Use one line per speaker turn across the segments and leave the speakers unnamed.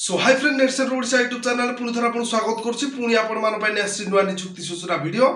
सो hi friend Netset Odisha YouTube channel पुणी थर आपन स्वागत करछि पुणी आपण मान पय नेसी नुवा नियुक्ति सूचना वीडियो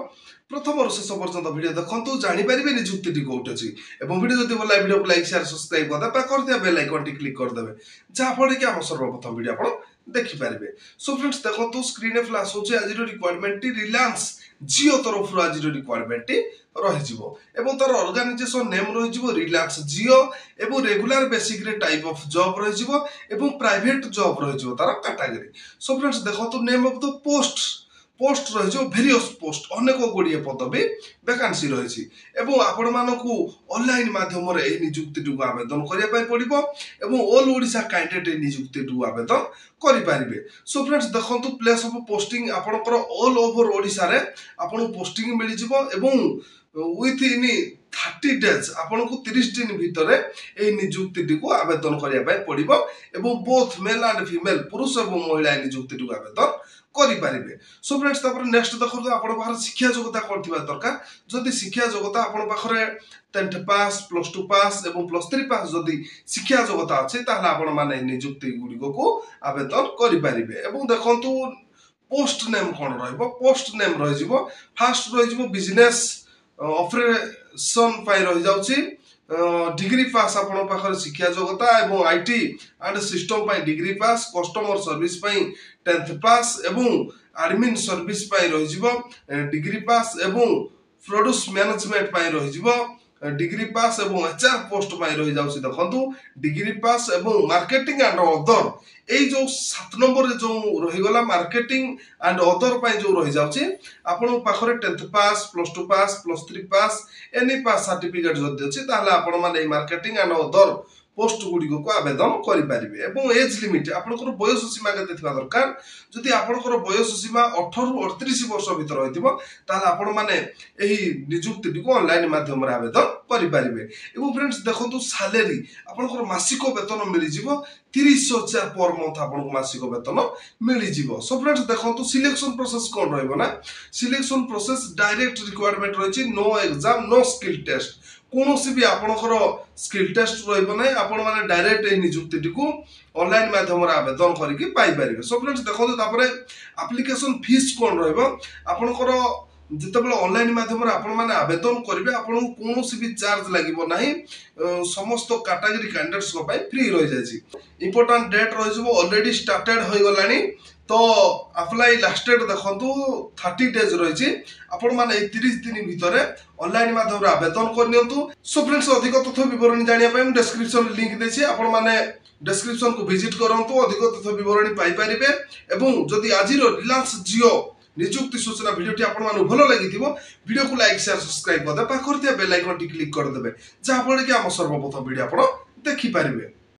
प्रथम और शेष पर्यंत वीडियो देखंतु जानि परिबे नियुक्ति टी कोट अछि एवं वीडियो जति भल वीडियो को लाइक शेयर सब्सक्राइब कर दे कर दिया बेल आइकन टी क्लिक कर देबे जा फळे कि हम सर्वप्रथम वीडियो आपण देखि परिबे। सो फ्रेंड्स देखंतु स्क्रीन पे फ्लैश होछि आज रिक्वायरमेंट टी रिलायंस जियो तरफ आज रिक्वायरमेंट टी रहिजिवो एवं तार ऑर्गेनाइजेशन नेम रहिजिवो रिलायंस जियो एवं रेगुलर बेसिक रे टाइप ऑफ जॉब रहिजिवो एवं प्राइवेट जॉब रहिजिवो तार कैटेगरी। सो फ्रेंड्स देखंतु नेम ऑफ द पोस्ट रहिजिवो वेरियस पोस्ट अनेक गुड़िए पदवी वैकेंसी रहिछि एवं आपण मानकू ऑनलाइन माध्यम रे एही नियुक्ति टू आवेदन करिया पय पड़िबो एवं ऑल ओडिशा कैंडिडेट नियुक्ति टू आवेदन करि पारिबे। सो फ्रेंड्स देखंतु प्लेस ऑफ पोस्टिंग आपनकर ऑल ओवर ओडिशा रे आपन पोस्टिंग मिलि जिवो एवं विथ इन 30 डेज आपन को 30 दिन भितरे ए नियुक्ति टी को आवेदन करिया पय पड़िबो एवं बोथ मेल एंड फीमेल पुरुष एवं महिला नियुक्ति टी को आवेदन करि पारिबे। सो फ्रेंड्स तापर नेक्स्ट देखो आपन बाहर शिक्षा योग्यता कोन थिबा दरकार जदि शिक्षा योग्यता आपन पाखरे 10th पास +2 पास एवं +3 पास जदि शिक्षा योग्यता अछि ताहले आपन माने नियुक्ति गुडी को आवेदन करि पारिबे। एवं देखंतु पोस्ट नेम कोन रहइबो पोस्ट नेम रहि जिवो फर्स्ट रहि जिवो बिजनेस ऑपरेशन पाई रहि जाउची डिग्री पास आपण पाखर शिक्षा योग्यता एवं IT and system pi degree pass customer service pi 10th पास एवं एडमिन सर्विस पाई रहि जिवो डिग्री पास एवं प्रोड्यूस मैनेजमेंट पाई रहि जिवो डिग्री पास एवं एचआर पोस्ट पाई रहि जाउची देखंतु डिग्री पास एवं मार्केटिंग एंड अदर एई जो 7 नंबर रे जो रहि गला मार्केटिंग एंड अदर पाई जो रहि जाउची आपण पाखरे 10th पास +2 पास +3 पास एनी पास सर्टिफिकेट जदि अछि ताहले आपण माने मार्केटिंग एंड अदर पोस्ट गुडी को आवेदन करि पारिबे। एवं एज लिमिट आपनकर बयस सीमा केते थिबा दरकार जदि आपनकर बयस सीमा 18 रु 38 वर्ष भीतर होइतिबो ताहले आपण माने एही नियुक्ति को ऑनलाइन माध्यम रे आवेदन करि पारिबे। एवं फ्रेंड्स देखंतु सैलरी आपनकर मासिक वेतन मिलि जिवो 30,000 पर मंथ आपन मासिक वेतन मिलि जिवो। सो फ्रेंड्स देखंतु सिलेक्शन प्रोसेस कोन रहइबो ना सिलेक्शन प्रोसेस डायरेक्ट रिक्वायरमेंट रहिछि no exam no skill test कोनोसी भी आपनकर स्किल टेस्ट रहइबो नै आपण माने डायरेक्ट ए नियुक्ति को ऑनलाइन माध्यम रे आवेदन करिकि पाई परिबे। सो फ्रेंड्स देखंतु तापरे एप्लीकेशन फीस कोन रहइबो आपनकर जितेबले ऑनलाइन माध्यम रे आपण माने आवेदन करिवे आपण कोनोसी भी चार्ज लागिबो नाही समस्त कैटेगरी कैंडिडेट्स को पाई फ्री रहि जायछि। इंपोर्टेंट डेट रहिजबो ऑलरेडी स्टार्टेड होई गलानी तो अप्लाई लास्ट डेट देखंतु 30 डेज रहिछि आपण माने 30 दिन भितरे ऑनलाइन माध्यम रे आवेदन करनियंतु। सो फ्रेंड्स अधिक तथ्य विवरणी जानिया पय हम डिस्क्रिप्शन लिंक देछि आपण माने डिस्क्रिप्शन को विजिट करंतु अधिक तथ्य विवरणी पाई परिबे। एवं जदि आजिरो रिलायंस जियो नियुक्ति सूचना वीडियो टी आपण मानु भलो लागिथिबो वीडियो को लाइक शेयर सब्सक्राइब कर दे पाखर दिया बेल आइकन टी क्लिक कर देबे जा फळे कि हम सर्वप्रथम वीडियो आपण देखि परिबे।